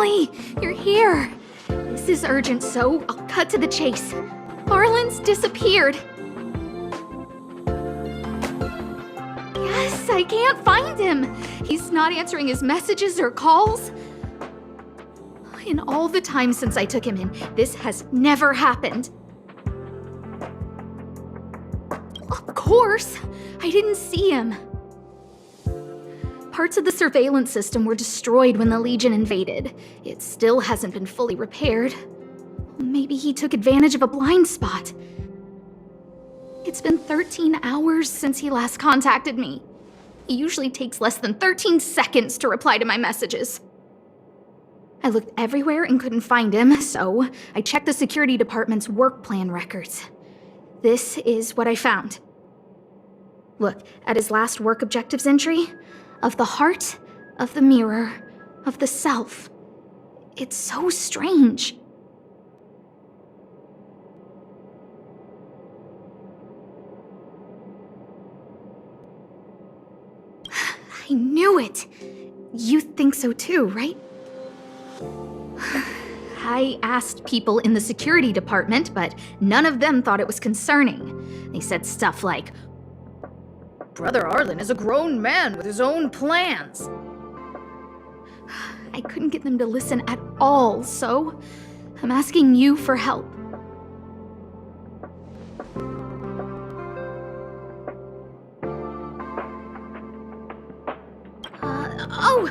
Finally! You're here! This is urgent, so I'll cut to the chase. Arlen's disappeared. Yes, I can't find him. He's not answering his messages or calls. In all the time since I took him in, this has never happened. Of course! I didn't see him. Parts of the surveillance system were destroyed when the Legion invaded. It still hasn't been fully repaired. Maybe he took advantage of a blind spot. It's been 13 hours since he last contacted me. He usually takes less than 13 seconds to reply to my messages. I looked everywhere and couldn't find him, so I checked the security department's work plan records. This is what I found. Look at his last work objectives entry. Of the heart, of the mirror, of the self. It's so strange. I knew it! You think so too, right? I asked people in the security department, but none of them thought it was concerning. They said stuff like, "Brother Arlen is a grown man with his own plans." I couldn't get them to listen at all, so I'm asking you for help. Oh!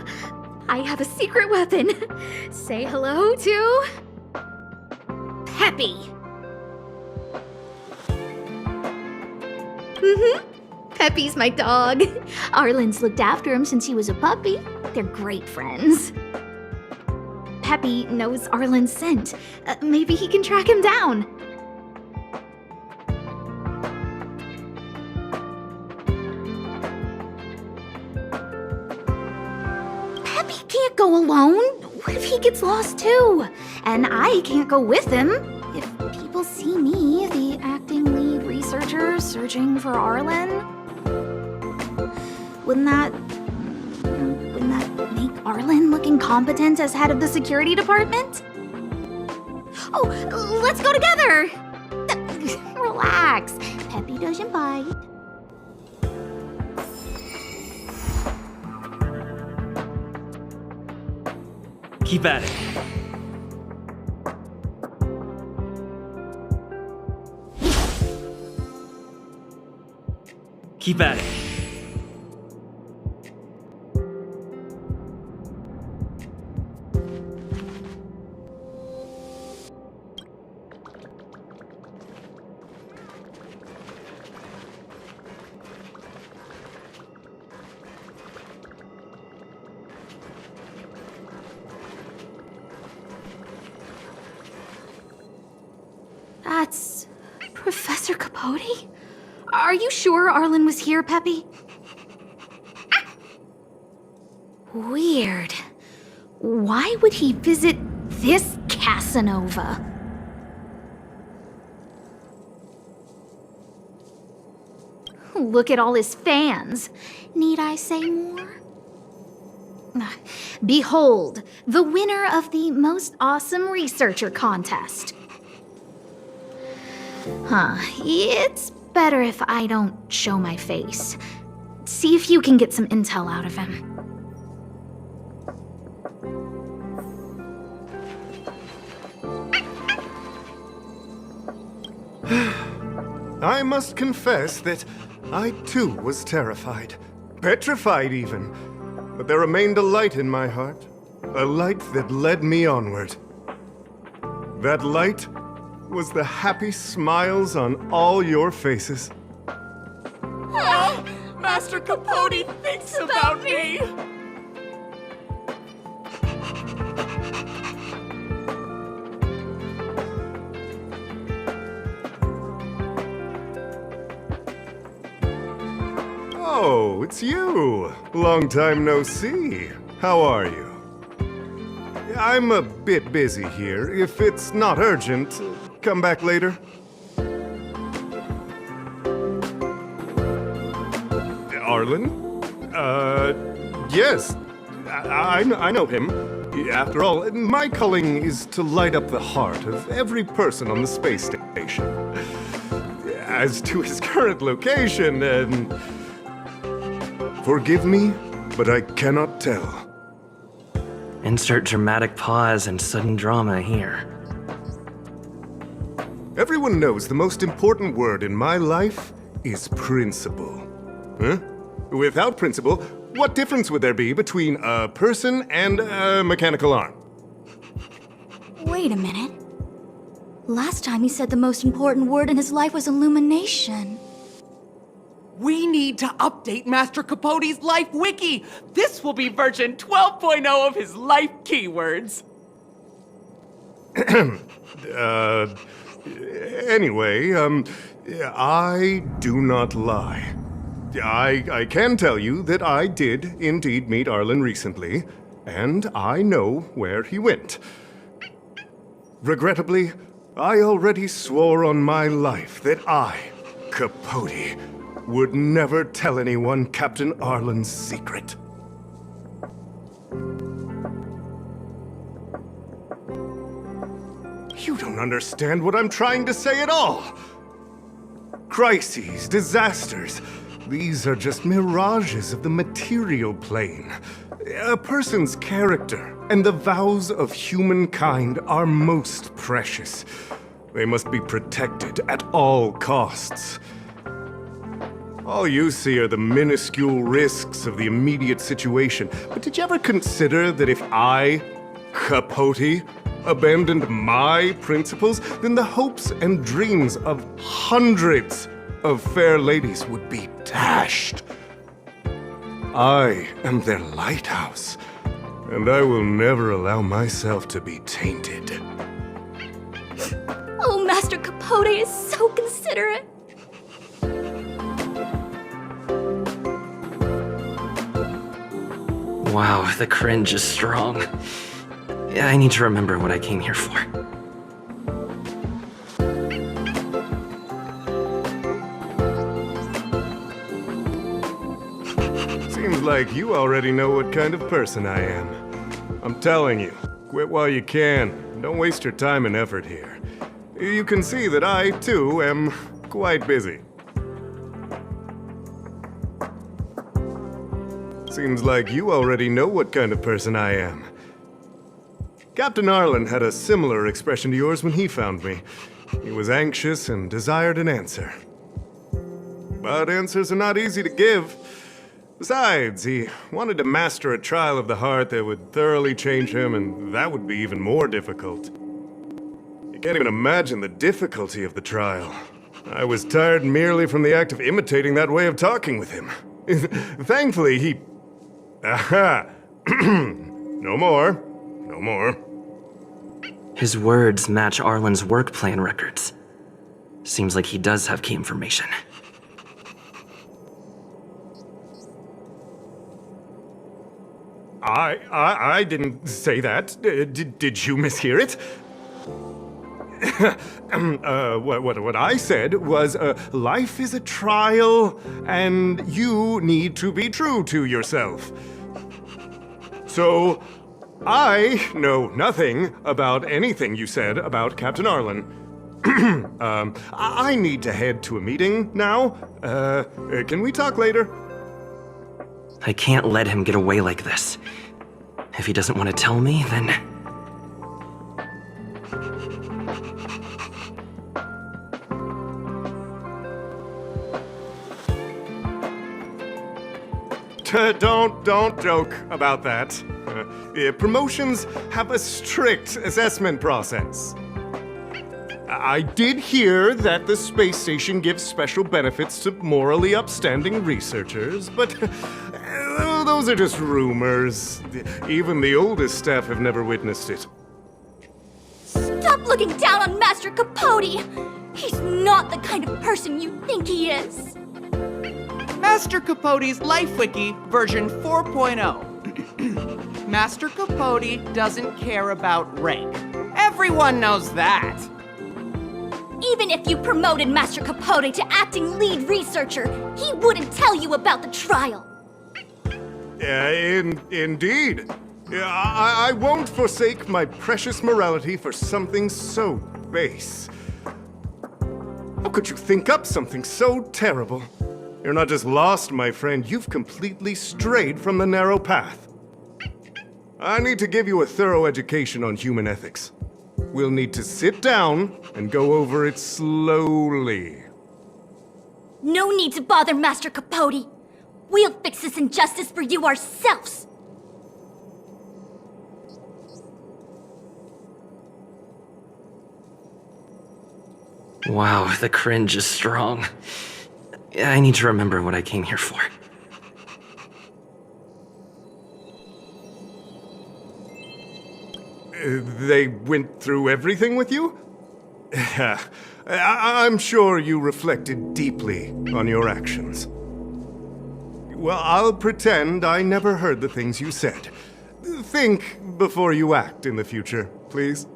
I have a secret weapon. Say hello to... Peppy. Peppy's my dog. Arlen's looked after him since he was a puppy. They're great friends. Peppy knows Arlen's scent. Maybe he can track him down. Peppy can't go alone. What if he gets lost too? And I can't go with him. If people see me, the acting lead researcher, searching for Arlen, wouldn't that make Arlen look incompetent as head of the security department? Oh, let's go together! Relax. Peppy doesn't bite. Keep at it. Keep at it. That's Professor Capote? Are you sure Arlen was here, Peppy? Weird. Why would he visit this Casanova? Look at all his fans. Need I say more? Behold, the winner of the Most Awesome Researcher contest. It's better if I don't show my face. See if you can get some intel out of him. I must confess that I too was terrified. Petrified even. But there remained a light in my heart. A light that led me onward. That light was the happy smiles on all your faces. Oh, Master Capote thinks about me! Oh, it's you. Long time no see. How are you? I'm a bit busy here. If it's not urgent, come back later. Arlen? Yes. I know him. After all, my calling is to light up the heart of every person on the space station. As to his current location, forgive me, but I cannot tell. Insert dramatic pause and sudden drama here. Everyone knows the most important word in my life is principle. Huh? Without principle, what difference would there be between a person and a mechanical arm? Wait a minute. Last time he said the most important word in his life was illumination. We need to update Master Capote's Life Wiki! This will be version 12.0 of his life keywords! Anyway, I do not lie. I can tell you that I did indeed meet Arlen recently, and I know where he went. Regrettably, I already swore on my life that I, Capote, would never tell anyone Captain Arlen's secret. You don't understand what I'm trying to say at all. Crises, disasters, these are just mirages of the material plane. A person's character and the vows of humankind are most precious. They must be protected at all costs. All you see are the minuscule risks of the immediate situation. But did you ever consider that if I, Capote, abandoned my principles, then the hopes and dreams of hundreds of fair ladies would be dashed? I am their lighthouse, and I will never allow myself to be tainted. Oh, Master Capote is so considerate. Wow, the cringe is strong. I need to remember what I came here for. Seems like you already know what kind of person I am. I'm telling you, quit while you can. Don't waste your time and effort here. You can see that I, too, am quite busy. Seems like you already know what kind of person I am. Captain Arlen had a similar expression to yours when he found me. He was anxious and desired an answer. But answers are not easy to give. Besides, he wanted to master a trial of the heart that would thoroughly change him, and that would be even more difficult. You can't even imagine the difficulty of the trial. I was tired merely from the act of imitating that way of talking with him. Thankfully, he... Aha! No more. No more. His words match Arlen's work plan records. Seems like he does have key information. I didn't say that. Did you mishear it? What I said was, life is a trial, and you need to be true to yourself. So, I know nothing about anything you said about Captain Arlen. I need to head to a meeting now. Can we talk later? I can't let him get away like this. If he doesn't want to tell me, then... Don't joke about that. Promotions have a strict assessment process. I did hear that the space station gives special benefits to morally upstanding researchers, but those are just rumors. Even the oldest staff have never witnessed it. Stop looking down on Master Capote! He's not the kind of person you think he is. Master Capote's Life Wiki, version 4.0. Master Capote doesn't care about rank. Everyone knows that. Even if you promoted Master Capote to acting lead researcher, he wouldn't tell you about the trial. Indeed. Yeah, I won't forsake my precious morality for something so base. How could you think up something so terrible? You're not just lost, my friend, you've completely strayed from the narrow path. I need to give you a thorough education on human ethics. We'll need to sit down and go over it slowly. No need to bother Master Capote. We'll fix this injustice for you ourselves. Wow, the cringe is strong. I need to remember what I came here for. They went through everything with you? I'm sure you reflected deeply on your actions. Well, I'll pretend I never heard the things you said. Think before you act in the future, please.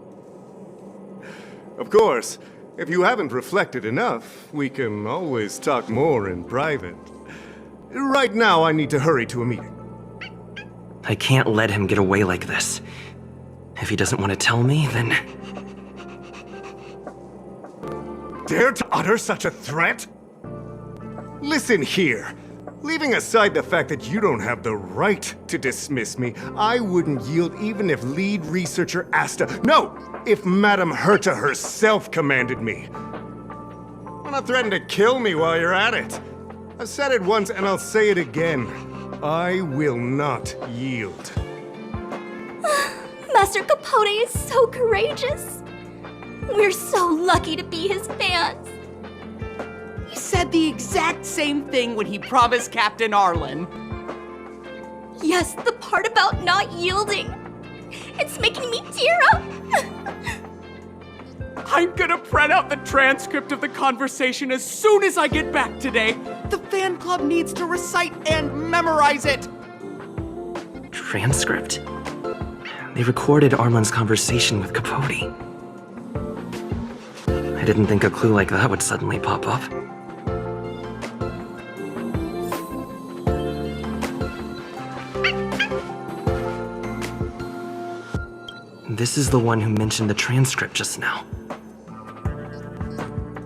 Of course, if you haven't reflected enough, we can always talk more in private. Right now, I need to hurry to a meeting. I can't let him get away like this. If he doesn't want to tell me, then... Dare to utter such a threat? Listen here. Leaving aside the fact that you don't have the right to dismiss me, I wouldn't yield even if lead researcher Asta... No! If Madame Herta herself commanded me. Wanna threaten to kill me while you're at it? I've said it once and I'll say it again. I will not yield. Master Capote is so courageous. We're so lucky to be his fans. He said the exact same thing when he promised Captain Arlen. Yes, the part about not yielding. It's making me tear up. I'm gonna print out the transcript of the conversation as soon as I get back today. The fan club needs to recite and memorize it. Transcript? They recorded Arlen's conversation with Capote. I didn't think a clue like that would suddenly pop up. This is the one who mentioned the transcript just now.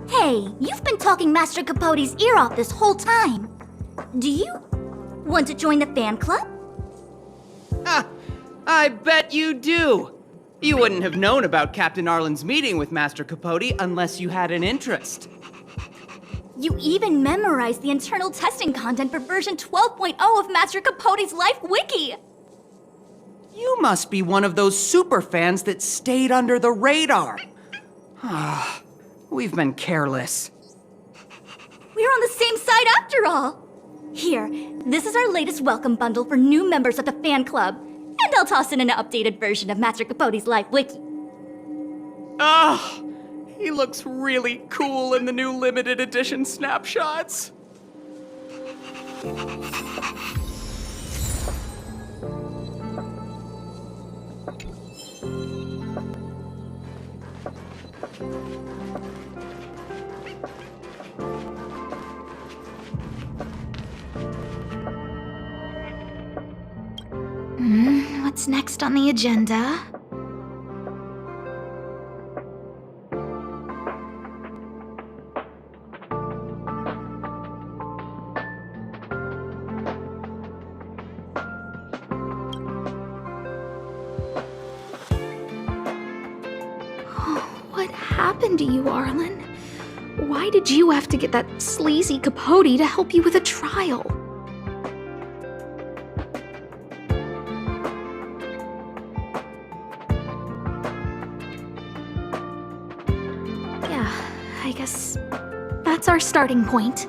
Hey, you've been talking Master Capote's ear off this whole time. Do you want to join the fan club? I bet you do. You wouldn't have known about Captain Arlen's meeting with Master Capote unless you had an interest. You even memorized the internal testing content for version 12.0 of Master Capote's Life Wiki. You must be one of those super fans that stayed under the radar. We've been careless. We're on the same side after all. Here, this is our latest welcome bundle for new members of the fan club. And I'll toss in an updated version of Master Capote's Life Wiki. He looks really cool in the new limited edition snapshots. What's next on the agenda? What happened to you, Arlen? Why did you have to get that sleazy Capote to help you with a trial? Yeah, I guess that's our starting point.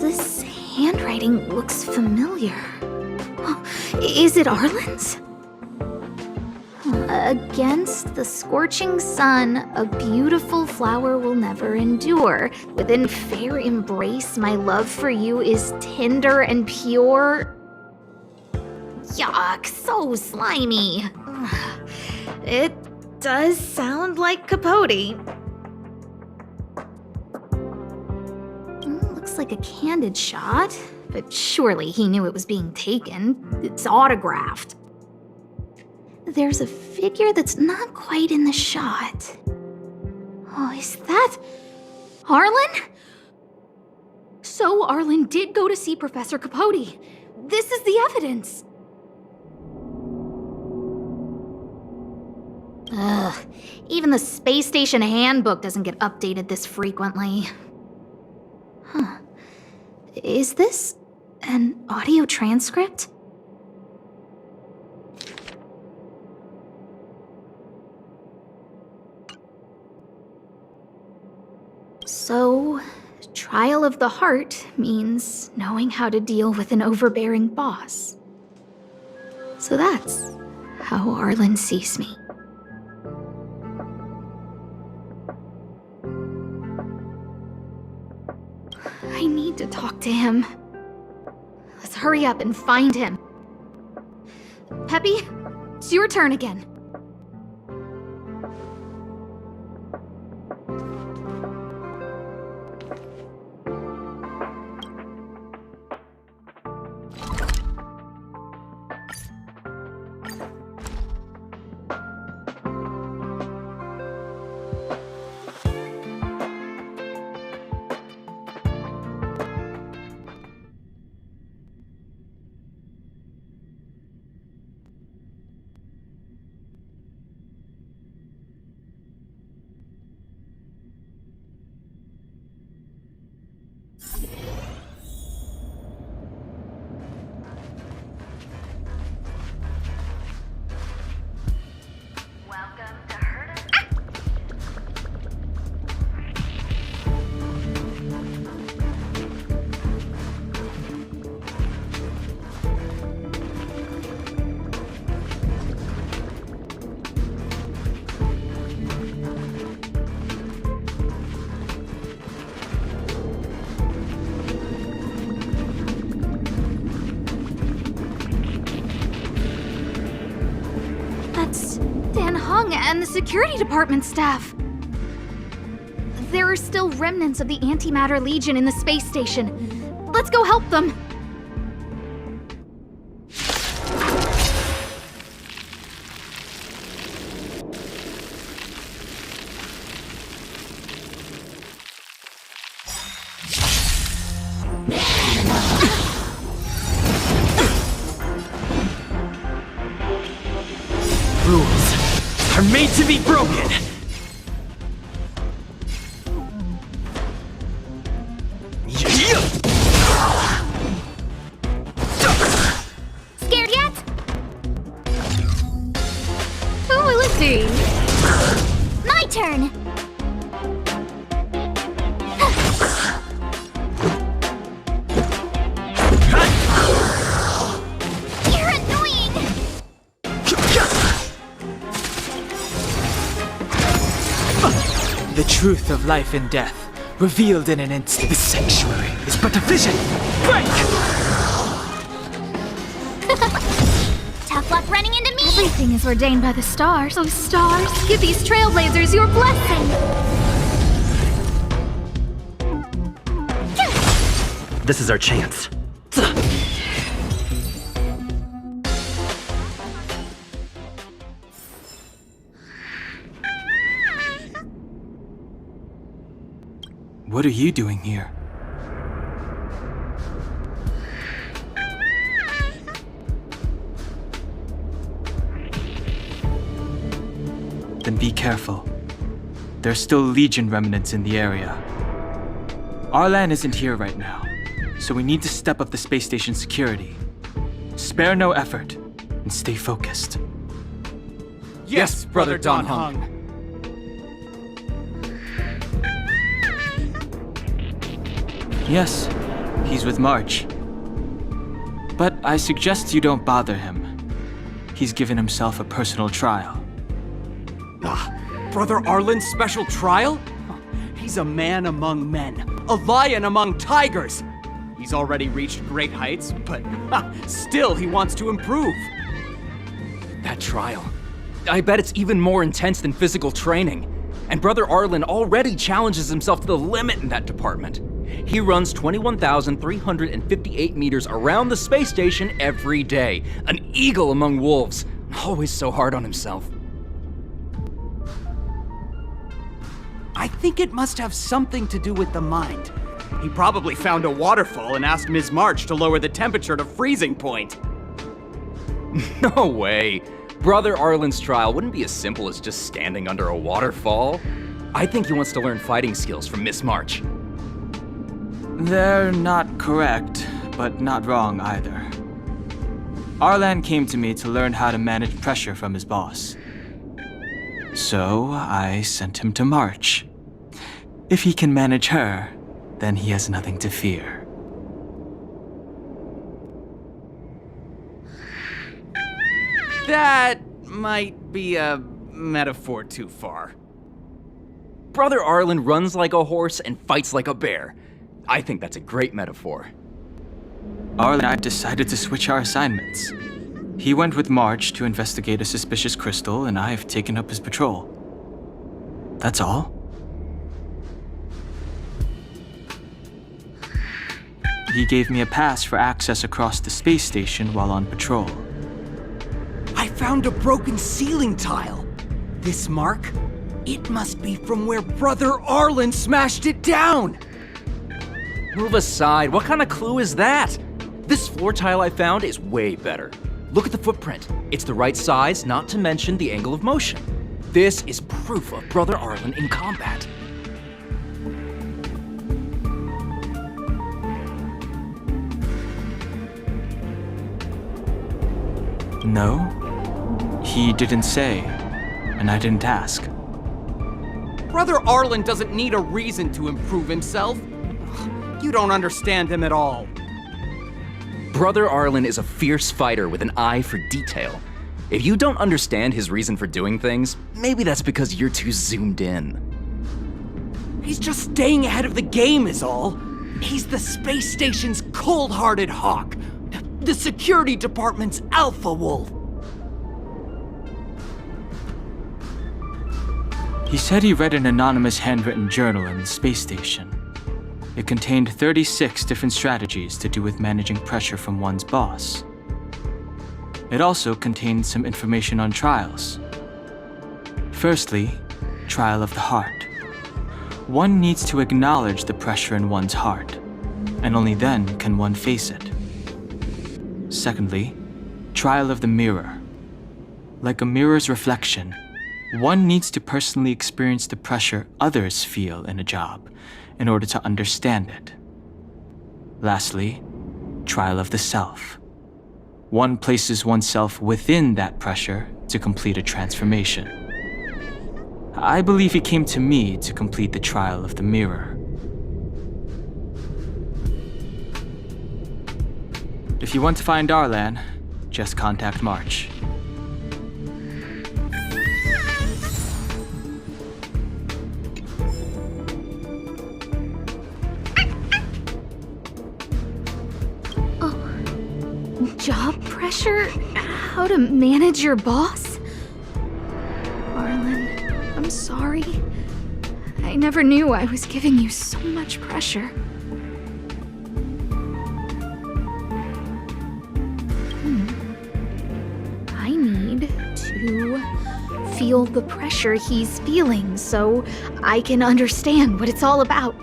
This handwriting looks familiar. Is it Arlen's? Against the scorching sun, a beautiful flower will never endure. Within fair embrace, my love for you is tender and pure. Yuck, so slimy. It does sound like Capote. Looks like a candid shot, but surely he knew it was being taken. It's autographed. There's a figure that's not quite in the shot. Oh, is that Arlen? So Arlen did go to see Professor Capote. This is the evidence. Ugh, even the space station handbook doesn't get updated this frequently. Huh. Is this an audio transcript? So, trial of the heart means knowing how to deal with an overbearing boss. So that's how Arlen sees me. I need to talk to him. Let's hurry up and find him. Peppy, it's your turn again. And the security department staff. There are still remnants of the Antimatter Legion in the space station. Let's go help them. Are made to be broken! Scared yet? Who will it be? My turn! The truth of life and death, revealed in an instant. The sanctuary is but a vision. Break! Tough luck running into me! Everything is ordained by the stars. Oh, stars, give these trailblazers your blessing! This is our chance. What are you doing here? Then be careful. There are still Legion remnants in the area. Arlan isn't here right now, so we need to step up the space station security. Spare no effort, and stay focused. Yes, Brother Dan Heng. Yes, he's with March. But I suggest you don't bother him. He's given himself a personal trial. Brother Arlen's special trial? He's a man among men, a lion among tigers. He's already reached great heights, but still he wants to improve. That trial. I bet it's even more intense than physical training. And Brother Arlen already challenges himself to the limit in that department. He runs 21,358 meters around the space station every day. An eagle among wolves. Always so hard on himself. I think it must have something to do with the mind. He probably found a waterfall and asked Ms. March to lower the temperature to freezing point. No way. Brother Arlen's trial wouldn't be as simple as just standing under a waterfall. I think he wants to learn fighting skills from Miss March. They're not correct, but not wrong either. Arlan came to me to learn how to manage pressure from his boss. So I sent him to March. If he can manage her, then he has nothing to fear. That might be a metaphor too far. Brother Arlen runs like a horse and fights like a bear. I think that's a great metaphor. Arlen and I decided to switch our assignments. He went with March to investigate a suspicious crystal, and I've taken up his patrol. That's all. He gave me a pass for access across the space station while on patrol. I found a broken ceiling tile. This mark? It must be from where Brother Arlen smashed it down! Move aside, what kind of clue is that? This floor tile I found is way better. Look at the footprint. It's the right size, not to mention the angle of motion. This is proof of Brother Arlen in combat. No, he didn't say, and I didn't ask. Brother Arlen doesn't need a reason to improve himself. You don't understand him at all. Brother Arlen is a fierce fighter with an eye for detail. If you don't understand his reason for doing things, maybe that's because you're too zoomed in. He's just staying ahead of the game is all. He's the space station's cold-hearted hawk. The security department's alpha wolf. He said he read an anonymous handwritten journal in the space station. It contained 36 different strategies to do with managing pressure from one's boss. It also contained some information on trials. Firstly, trial of the heart. One needs to acknowledge the pressure in one's heart, and only then can one face it. Secondly, trial of the mirror. Like a mirror's reflection, one needs to personally experience the pressure others feel in a job in order to understand it. Lastly, trial of the self. One places oneself within that pressure to complete a transformation. I believe he came to me to complete the trial of the mirror. If you want to find Arlan, just contact March. Job pressure? How to manage your boss? Arlen, I'm sorry. I never knew I was giving you so much pressure. I need to feel the pressure he's feeling so I can understand what it's all about.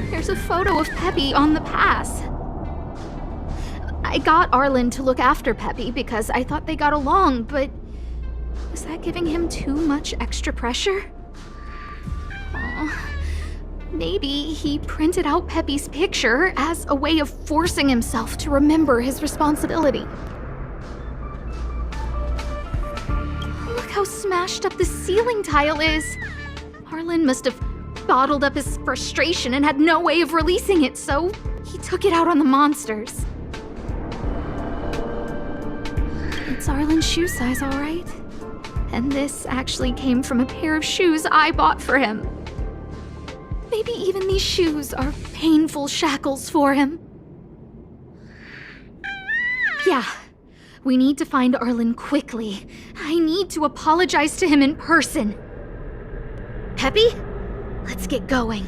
There's a photo of Peppy on the pass. I got Arlen to look after Peppy because I thought they got along, but was that giving him too much extra pressure? Aw. Maybe he printed out Peppy's picture as a way of forcing himself to remember his responsibility. Look how smashed up the ceiling tile is. Arlen must have bottled up his frustration and had no way of releasing it, so he took it out on the monsters. It's Arlen's shoe size, all right? And this actually came from a pair of shoes I bought for him. Maybe even these shoes are painful shackles for him. Yeah, We need to find Arlen quickly. I need to apologize to him in person. Peppy? Let's get going.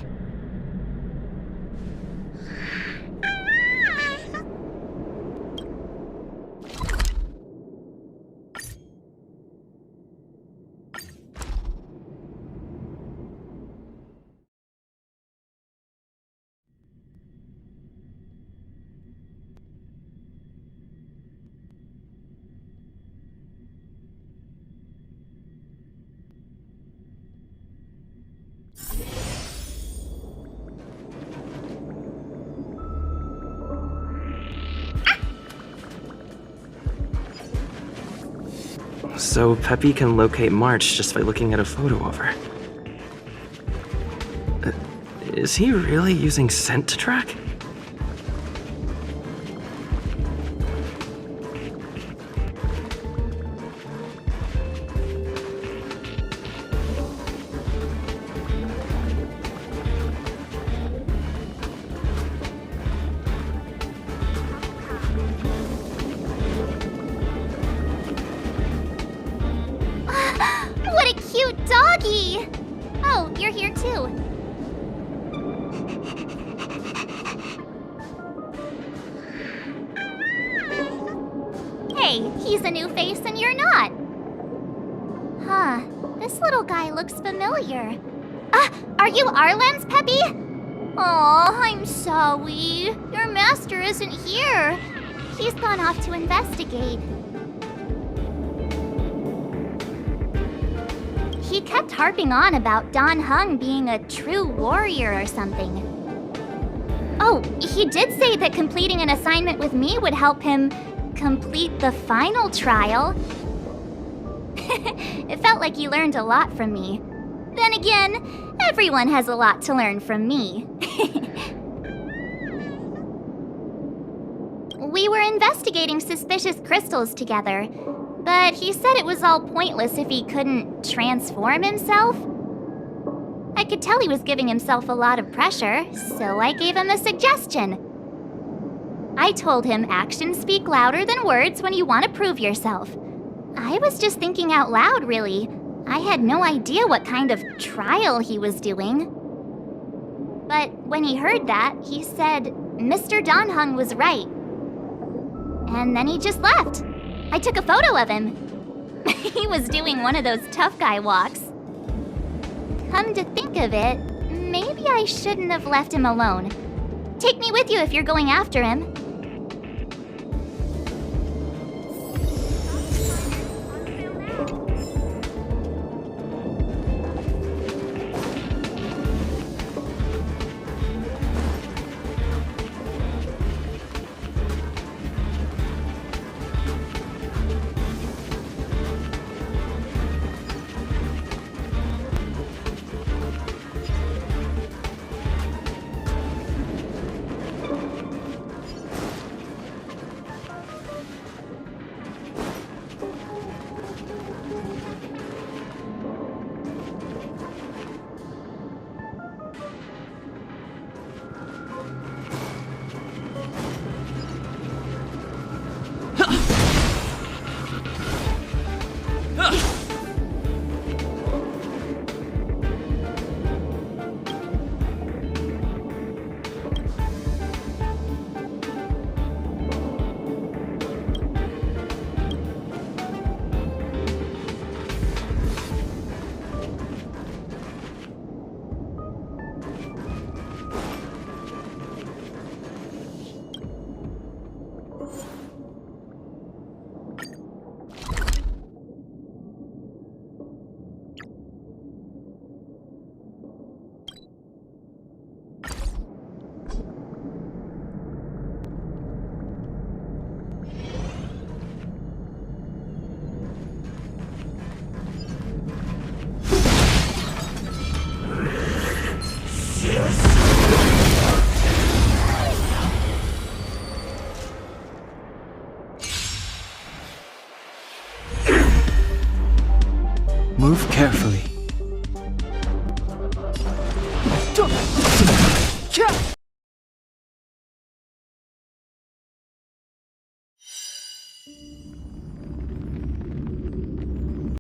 So Peppy can locate March just by looking at a photo of her. Is he really using scent to track? What a cute doggy! Oh, you're here too. Hey, he's a new face and you're not. Huh, this little guy looks familiar. Are you Arlen's Peppy? Aw, I'm sorry. Your master isn't here. He's gone off to investigate. He kept harping on about Dan Heng being a true warrior or something. Oh, he did say that completing an assignment with me would help him complete the final trial. It felt like he learned a lot from me. Then again, everyone has a lot to learn from me. We were investigating suspicious crystals together. But he said it was all pointless if he couldn't transform himself. I could tell he was giving himself a lot of pressure, so I gave him a suggestion. I told him actions speak louder than words when you want to prove yourself. I was just thinking out loud, really. I had no idea what kind of trial he was doing. But when he heard that, he said Mr. Dan Heng was right. And then he just left. I took a photo of him. He was doing one of those tough guy walks. Come to think of it, maybe I shouldn't have left him alone. Take me with you if you're going after him. Move carefully.